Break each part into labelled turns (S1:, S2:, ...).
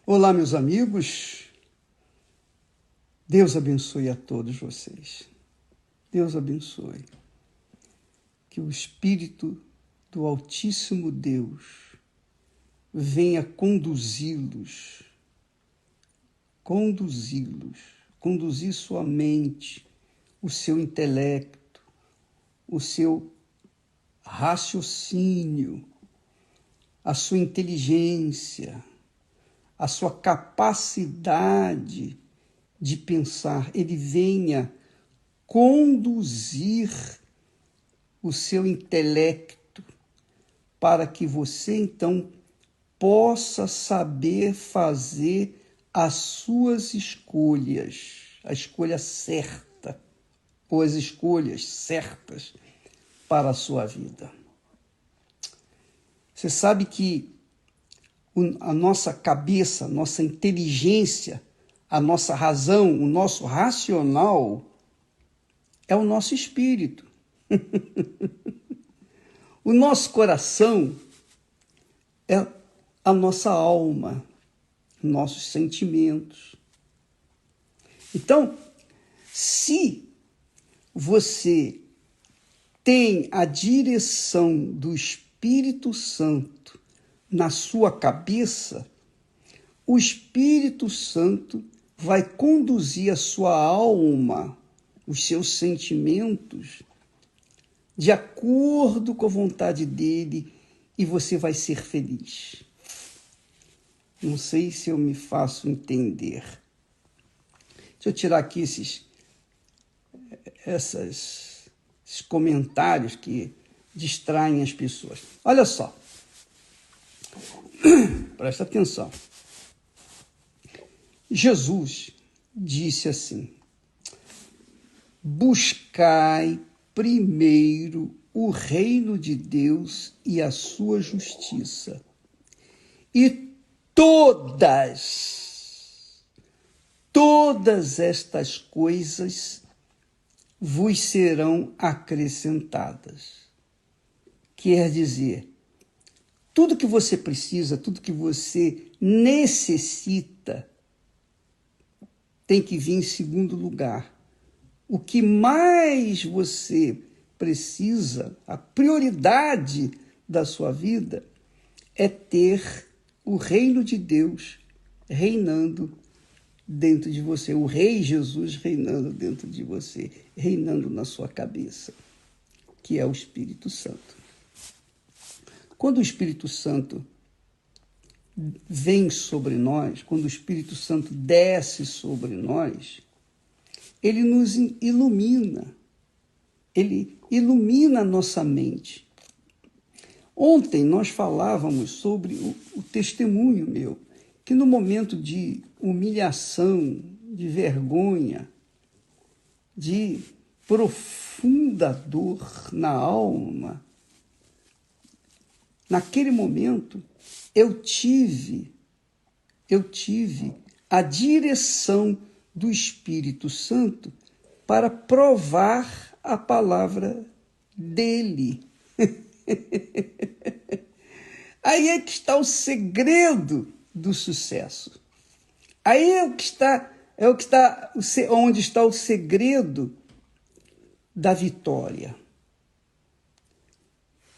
S1: Olá, meus amigos. Deus abençoe a todos vocês. Deus abençoe. Que o Espírito do Altíssimo Deus venha conduzir sua mente, o seu intelecto, o seu raciocínio, a sua inteligência, a sua capacidade de pensar. Ele venha conduzir o seu intelecto para que você, então, possa saber fazer as suas escolhas, a escolha certa, ou as escolhas certas para a sua vida. Você sabe que a nossa cabeça, a nossa inteligência, a nossa razão, o nosso racional é o nosso espírito. O nosso coração é a nossa alma, nossos sentimentos. Então, se você tem a direção do Espírito Santo na sua cabeça, o Espírito Santo vai conduzir a sua alma, os seus sentimentos, de acordo com a vontade dele, e você vai ser feliz. Não sei se eu me faço entender. Deixa eu tirar aqui esses comentários que distraem as pessoas. Olha só. Presta atenção. Jesus disse assim: buscai primeiro o reino de Deus e a sua justiça, e todas estas coisas vos serão acrescentadas. Quer dizer, tudo que você precisa, tudo que você necessita, tem que vir em segundo lugar. O que mais você precisa, a prioridade da sua vida, é ter o reino de Deus reinando dentro de você, o Rei Jesus reinando dentro de você, reinando na sua cabeça, que é o Espírito Santo. Quando o Espírito Santo vem sobre nós, quando o Espírito Santo desce sobre nós, ele nos ilumina, ele ilumina a nossa mente. Ontem nós falávamos sobre o testemunho meu, que no momento de humilhação, de vergonha, de profunda dor na alma, naquele momento eu tive a direção do Espírito Santo para provar a palavra dele. Aí é que está o segredo do sucesso. Aí onde está o segredo da vitória.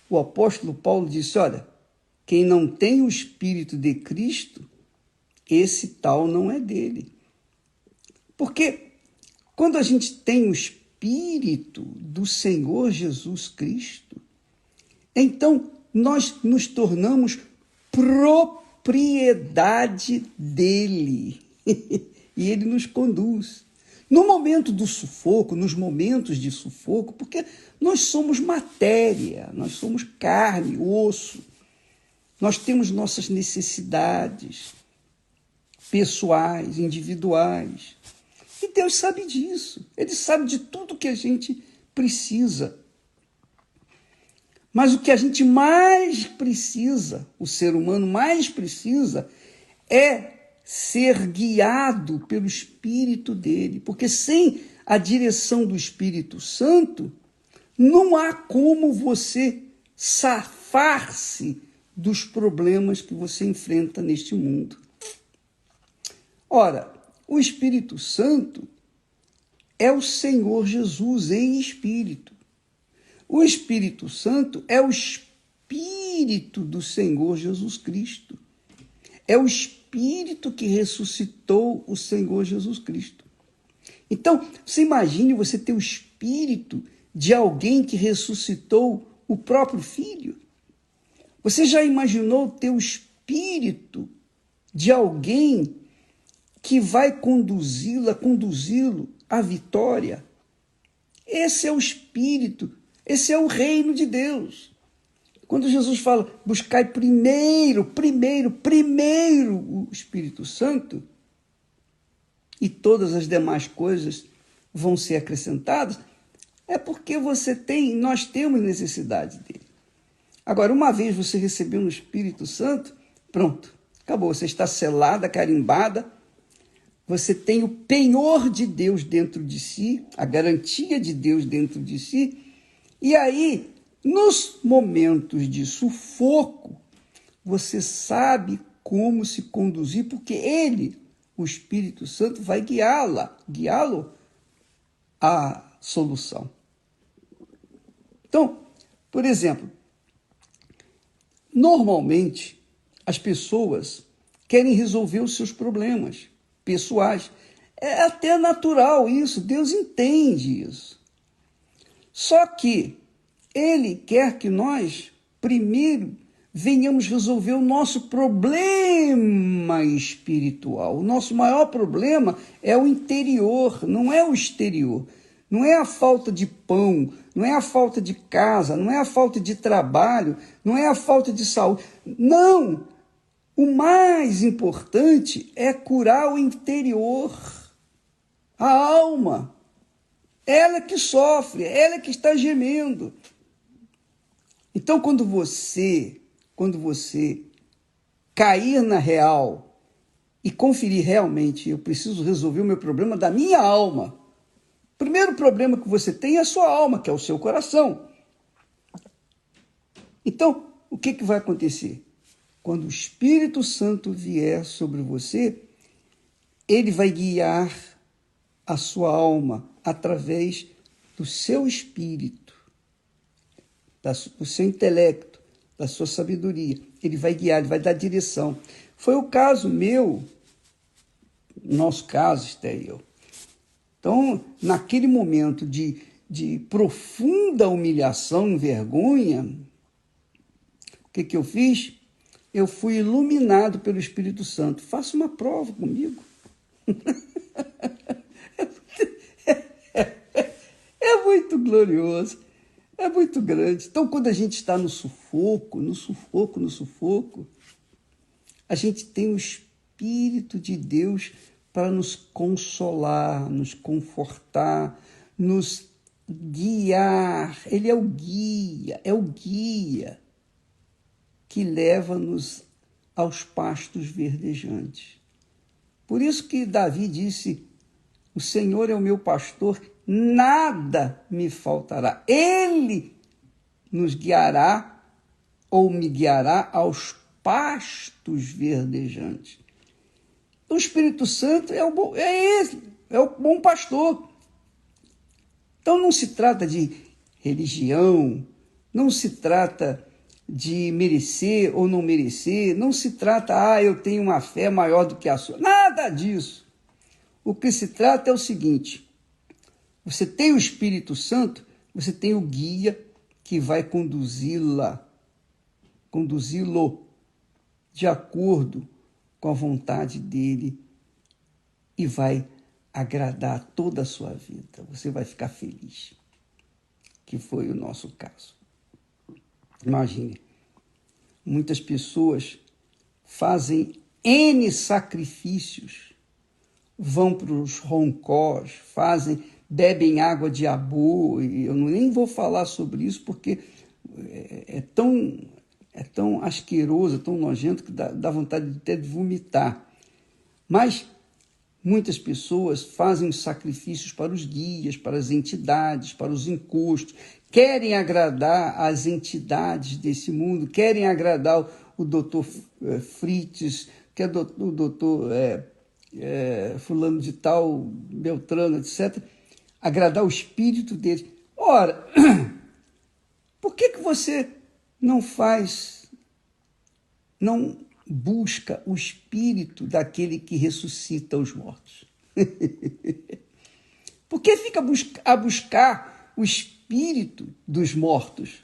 S1: O apóstolo Paulo disse: olha, quem não tem o Espírito de Cristo, esse tal não é dele. Porque quando a gente tem o Espírito do Senhor Jesus Cristo, então nós nos tornamos propriedade dele. E ele nos conduz. No momento do sufoco, nos momentos de sufoco, porque nós somos matéria, nós somos carne, osso, nós temos nossas necessidades pessoais, individuais. E Deus sabe disso, Ele sabe de tudo que a gente precisa. Mas o que a gente mais precisa, o ser humano mais precisa, é ser guiado pelo Espírito dele. Porque sem a direção do Espírito Santo, não há como você safar-se dos problemas que você enfrenta neste mundo. Ora, o Espírito Santo é o Senhor Jesus em espírito. O Espírito Santo é o Espírito do Senhor Jesus Cristo. É o Espírito que ressuscitou o Senhor Jesus Cristo. Então, você imagine você ter o Espírito de alguém que ressuscitou o próprio Filho? Você já imaginou ter o Espírito de alguém que vai conduzi-lo à vitória? Esse é o Espírito, esse é o reino de Deus. Quando Jesus fala, buscai primeiro o Espírito Santo, e todas as demais coisas vão ser acrescentadas, é porque nós temos necessidade dele. Agora, uma vez você recebeu o Espírito Santo, pronto, acabou, você está selada, carimbada, você tem o penhor de Deus dentro de si, a garantia de Deus dentro de si, e aí, nos momentos de sufoco, você sabe como se conduzir, porque ele, o Espírito Santo, vai guiá-lo à solução. Então, por exemplo, normalmente as pessoas querem resolver os seus problemas pessoais. É até natural isso, Deus entende isso. Só que ele quer que nós, primeiro, venhamos resolver o nosso problema espiritual. O nosso maior problema é o interior, não é o exterior. Não é a falta de pão, não é a falta de casa, não é a falta de trabalho, não é a falta de saúde. Não! O mais importante é curar o interior, a alma. Ela que sofre, ela que está gemendo. Então, quando você cair na real e conferir realmente, eu preciso resolver o meu problema da minha alma. O primeiro problema que você tem é a sua alma, que é o seu coração. Então, o que vai acontecer? Quando o Espírito Santo vier sobre você, ele vai guiar a sua alma através do seu espírito, do seu intelecto, da sua sabedoria. Ele vai guiar, ele vai dar direção. Foi o caso meu, nosso caso, Esté e eu. Então, naquele momento de profunda humilhação, vergonha, o que eu fiz? Eu fui iluminado pelo Espírito Santo. Faça uma prova comigo. É muito glorioso, é muito grande. Então, quando a gente está no sufoco, a gente tem o Espírito de Deus para nos consolar, nos confortar, nos guiar. Ele é o guia que leva-nos aos pastos verdejantes. Por isso que Davi disse, o Senhor é o meu pastor, nada me faltará. Ele nos guiará ou me guiará aos pastos verdejantes. O Espírito Santo é o bom pastor. Então não se trata de religião, não se trata de merecer ou não merecer, não se trata, eu tenho uma fé maior do que a sua. Nada disso. O que se trata é o seguinte, você tem o Espírito Santo, você tem o guia que vai conduzi-lo de acordo com a vontade dele e vai agradar toda a sua vida. Você vai ficar feliz, que foi o nosso caso. Imagine, muitas pessoas fazem N sacrifícios, vão para os roncós, bebem água de Abu, e eu nem vou falar sobre isso porque é tão asqueroso, tão nojento que dá vontade até de vomitar. Mas muitas pessoas fazem os sacrifícios para os guias, para as entidades, para os encostos, querem agradar as entidades desse mundo, querem agradar o doutor Fritz, que é o doutor fulano de tal, Beltrano, etc., agradar o espírito dele. Ora, por que você não busca o espírito daquele que ressuscita os mortos? Por que fica a buscar o espírito dos mortos?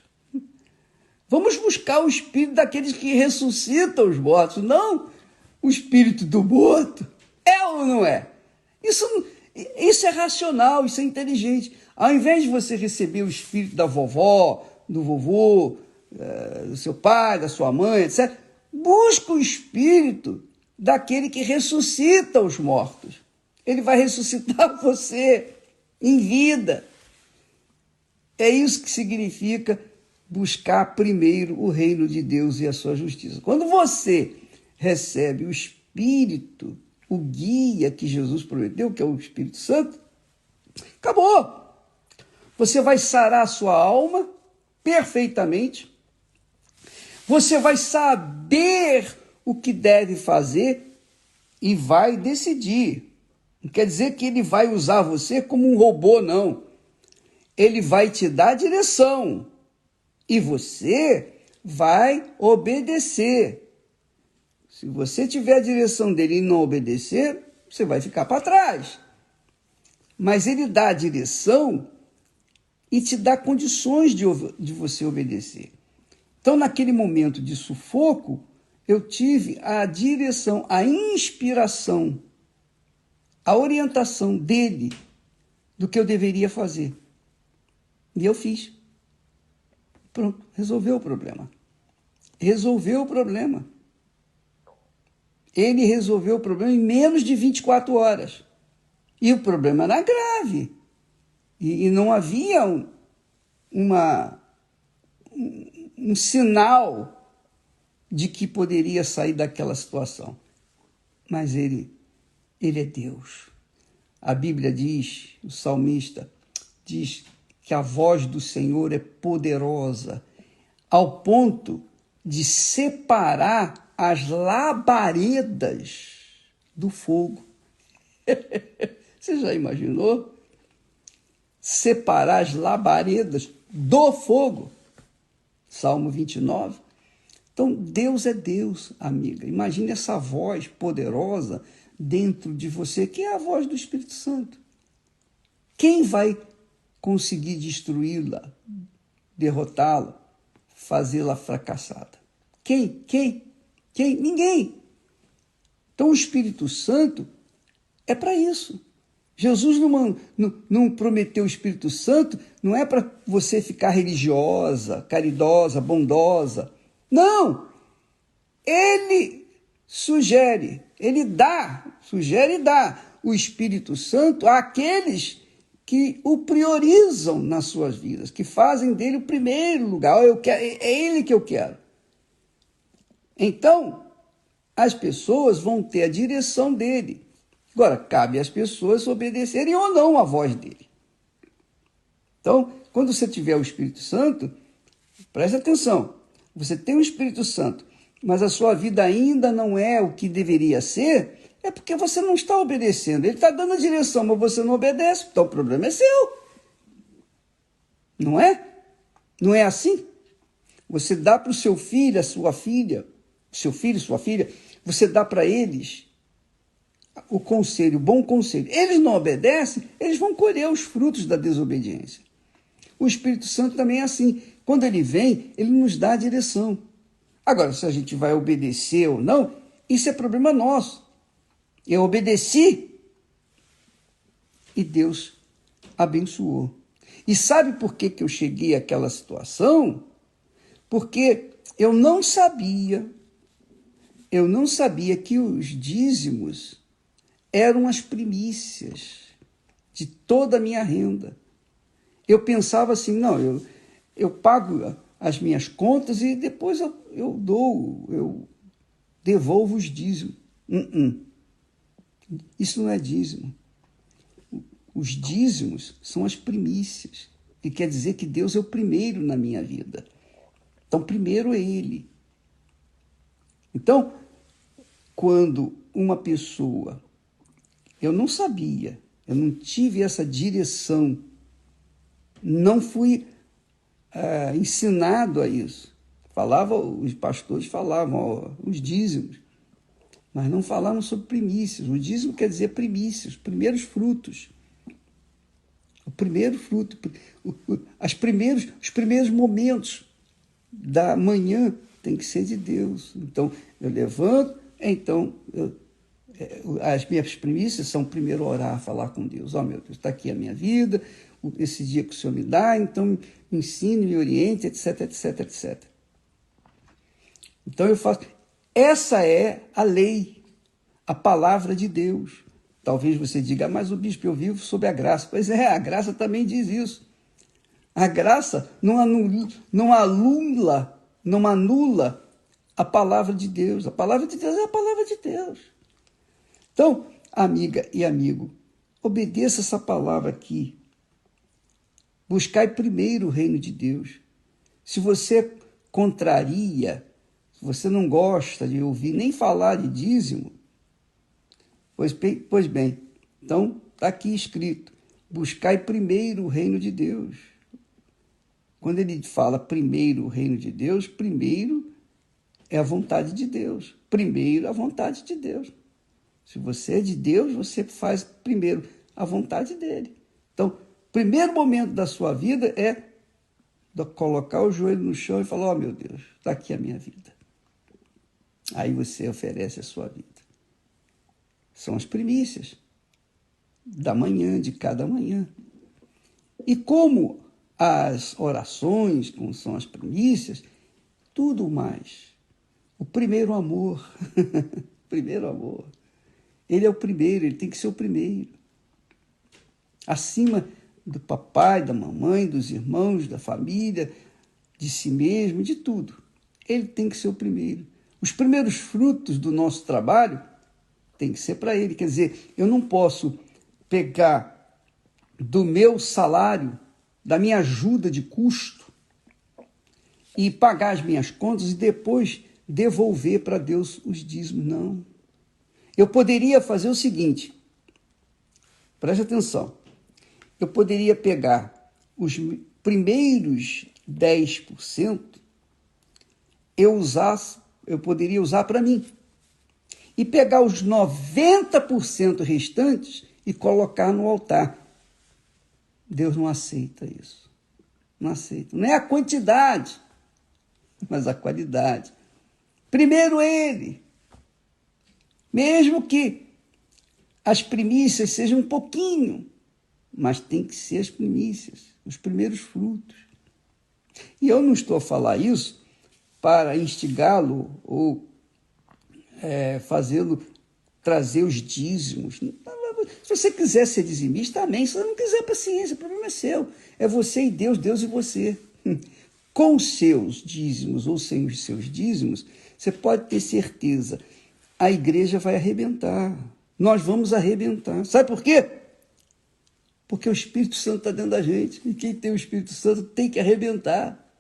S1: Vamos buscar o espírito daqueles que ressuscitam os mortos, não o espírito do morto. É ou não é? Isso é racional, isso é inteligente. Ao invés de você receber o espírito da vovó, do vovô, do seu pai, da sua mãe, etc., busca o espírito daquele que ressuscita os mortos. Ele vai ressuscitar você em vida. É isso que significa buscar primeiro o reino de Deus e a sua justiça. Quando você recebe o Espírito, o guia que Jesus prometeu, que é o Espírito Santo, acabou. Você vai sarar a sua alma perfeitamente. Você vai saber o que deve fazer e vai decidir. Não quer dizer que ele vai usar você como um robô, não. Ele vai te dar direção e você vai obedecer. Se você tiver a direção dele e não obedecer, você vai ficar para trás. Mas ele dá a direção e te dá condições de você obedecer. Então, naquele momento de sufoco, eu tive a direção, a inspiração, a orientação dele do que eu deveria fazer. E eu fiz. Pronto, resolveu o problema. Resolveu o problema. Ele resolveu o problema em menos de 24 horas. E o problema era grave. E não havia um sinal de que poderia sair daquela situação. Mas ele é Deus. A Bíblia diz, o salmista diz que a voz do Senhor é poderosa, ao ponto de separar as labaredas do fogo. Você já imaginou? Separar as labaredas do fogo. Salmo 29. Então, Deus é Deus, amiga. Imagine essa voz poderosa dentro de você, que é a voz do Espírito Santo. Quem vai conseguir destruí-la, derrotá-la, fazê-la fracassada? Quem? Ninguém. Então, o Espírito Santo é para isso. Jesus não prometeu o Espírito Santo, não é para você ficar religiosa, caridosa, bondosa. Não! Ele sugere e dá o Espírito Santo àqueles que o priorizam nas suas vidas, que fazem dele o primeiro lugar. É ele que eu quero. Então, as pessoas vão ter a direção dele. Agora, cabe às pessoas obedecerem ou não à voz dele. Então, quando você tiver o Espírito Santo, preste atenção, você tem o Espírito Santo, mas a sua vida ainda não é o que deveria ser, é porque você não está obedecendo. Ele está dando a direção, mas você não obedece, então o problema é seu. Não é? Não é assim? Você dá para o seu filho, a sua filha, seu filho, sua filha, você dá para eles o conselho, o bom conselho. Eles não obedecem, eles vão colher os frutos da desobediência. O Espírito Santo também é assim. Quando ele vem, ele nos dá a direção. Agora, se a gente vai obedecer ou não, isso é problema nosso. Eu obedeci e Deus abençoou. E sabe por que eu cheguei àquela situação? Porque eu não sabia que os dízimos eram as primícias de toda a minha renda. Eu pensava assim, não, eu pago as minhas contas e depois eu devolvo os dízimos. Isso não é dízimo. Os dízimos são as primícias, que quer dizer que Deus é o primeiro na minha vida. Então, primeiro é Ele. Então, quando uma pessoa Eu não sabia, eu não tive essa direção, não fui ensinado a isso. Os pastores falavam os dízimos, mas não falavam sobre primícias. O dízimo quer dizer primícias, primeiros frutos. O primeiro fruto, os primeiros momentos da manhã tem que ser de Deus. Então, eu levanto, as minhas primícias são primeiro orar, falar com Deus. Meu Deus, está aqui a minha vida, esse dia que o Senhor me dá, então me ensine, me oriente, etc, etc, etc. Então eu faço. Essa é a lei, a palavra de Deus. Talvez você diga, mas o bispo, eu vivo sob a graça. Pois é, a graça também diz isso. A graça não anula a palavra de Deus. A palavra de Deus é a palavra de Deus. Então, amiga e amigo, obedeça essa palavra aqui. Buscai primeiro o reino de Deus. Se você contraria, se você não gosta de ouvir nem falar de dízimo, pois bem, então está aqui escrito, buscai primeiro o reino de Deus. Quando ele fala primeiro o reino de Deus, primeiro é a vontade de Deus. Primeiro a vontade de Deus. Se você é de Deus, você faz primeiro a vontade dele. Então, primeiro momento da sua vida é colocar o joelho no chão e falar, meu Deus, está aqui a minha vida. Aí você oferece a sua vida. São as primícias da manhã, de cada manhã. E como as orações, como são as primícias, tudo mais. O primeiro amor, primeiro amor. Ele é o primeiro, ele tem que ser o primeiro. Acima do papai, da mamãe, dos irmãos, da família, de si mesmo, de tudo. Ele tem que ser o primeiro. Os primeiros frutos do nosso trabalho tem que ser para ele. Quer dizer, eu não posso pegar do meu salário, da minha ajuda de custo, e pagar as minhas contas e depois devolver para Deus os dízimos. Não. Eu poderia fazer o seguinte, preste atenção, eu poderia pegar os primeiros 10%, eu poderia usar para mim, e pegar os 90% restantes e colocar no altar. Deus não aceita isso. Não aceita. Não é a quantidade, mas a qualidade. Primeiro ele. Mesmo que as primícias sejam um pouquinho, mas tem que ser as primícias, os primeiros frutos. E eu não estou a falar isso para instigá-lo ou fazê-lo trazer os dízimos. Se você quiser ser dizimista, amém. Se você não quiser, paciência, o problema é seu. É você e Deus, Deus e você. Com os seus dízimos ou sem os seus dízimos, você pode ter certeza, a igreja vai arrebentar. Nós vamos arrebentar. Sabe por quê? Porque o Espírito Santo está dentro da gente. E quem tem o Espírito Santo tem que arrebentar.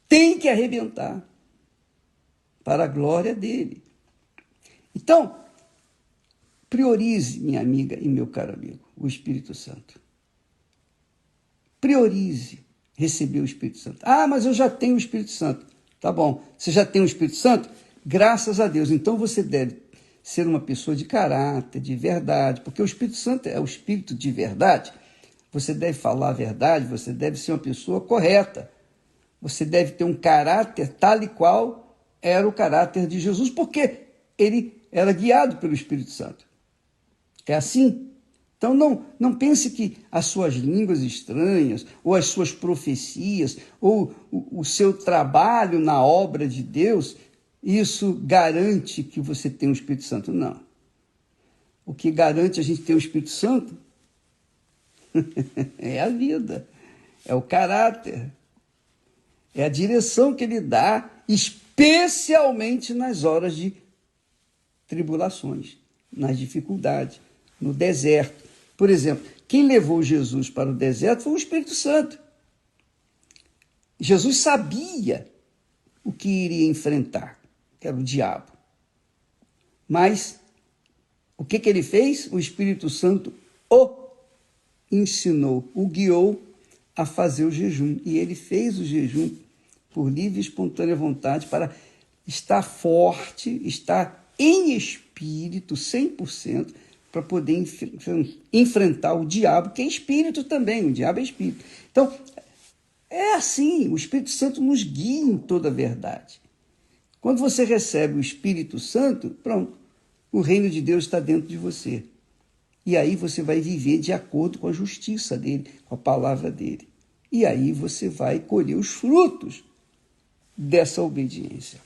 S1: Tem que arrebentar. Para a glória dele. Então, priorize, minha amiga e meu caro amigo, o Espírito Santo. Priorize receber o Espírito Santo. Mas eu já tenho o Espírito Santo. Tá bom, você já tem o Espírito Santo? Graças a Deus. Então você deve ser uma pessoa de caráter, de verdade, porque o Espírito Santo é o Espírito de verdade. Você deve falar a verdade, você deve ser uma pessoa correta. Você deve ter um caráter tal e qual era o caráter de Jesus, porque ele era guiado pelo Espírito Santo. É assim? Então não pense que as suas línguas estranhas, ou as suas profecias, ou o seu trabalho na obra de Deus, isso garante que você tem o Espírito Santo. Não. O que garante a gente ter o Espírito Santo é a vida, é o caráter, é a direção que ele dá, especialmente nas horas de tribulações, nas dificuldades, no deserto. Por exemplo, quem levou Jesus para o deserto foi o Espírito Santo. Jesus sabia o que iria enfrentar, que era o diabo. Mas O que ele fez? O Espírito Santo o ensinou, o guiou a fazer o jejum. E ele fez o jejum por livre e espontânea vontade para estar forte, estar em espírito, 100%, para poder enfrentar o diabo, que é espírito também, o diabo é espírito. Então, é assim, o Espírito Santo nos guia em toda a verdade. Quando você recebe o Espírito Santo, pronto, o reino de Deus está dentro de você. E aí você vai viver de acordo com a justiça dele, com a palavra dele. E aí você vai colher os frutos dessa obediência.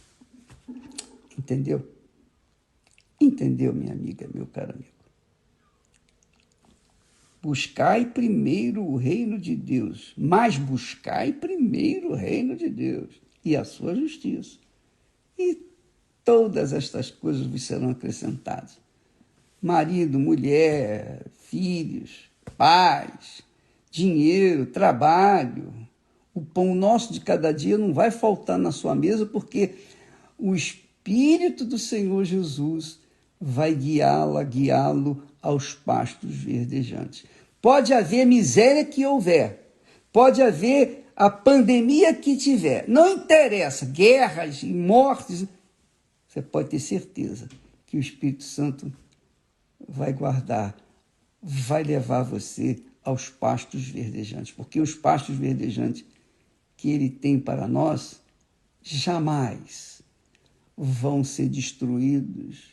S1: Entendeu? Entendeu, minha amiga, meu caro amigo? Buscai primeiro o reino de Deus, mas buscai primeiro o reino de Deus e a sua justiça. E todas estas coisas vos serão acrescentadas. Marido, mulher, filhos, pais, dinheiro, trabalho. O pão nosso de cada dia não vai faltar na sua mesa, porque o Espírito do Senhor Jesus vai guiá-lo aos pastos verdejantes. Pode haver miséria que houver, pode haver a pandemia que tiver, não interessa, guerras e mortes, você pode ter certeza que o Espírito Santo vai guardar, vai levar você aos pastos verdejantes, porque os pastos verdejantes que ele tem para nós jamais vão ser destruídos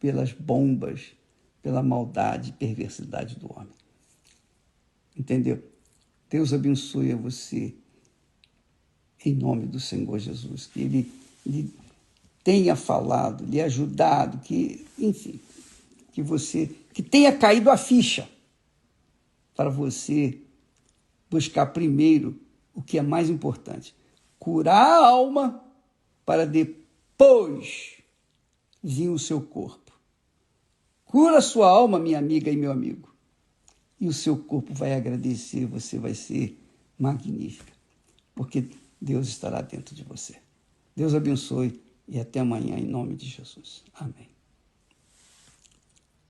S1: pelas bombas, pela maldade e perversidade do homem. Entendeu? Deus abençoe a você em nome do Senhor Jesus, que ele tenha falado, lhe ajudado, que, enfim, que tenha caído a ficha para você buscar primeiro o que é mais importante, curar a alma para depois vir o seu corpo. Cura a sua alma, minha amiga e meu amigo, e o seu corpo vai agradecer, você vai ser magnífica, porque Deus estará dentro de você. Deus abençoe e até amanhã, em nome de Jesus. Amém.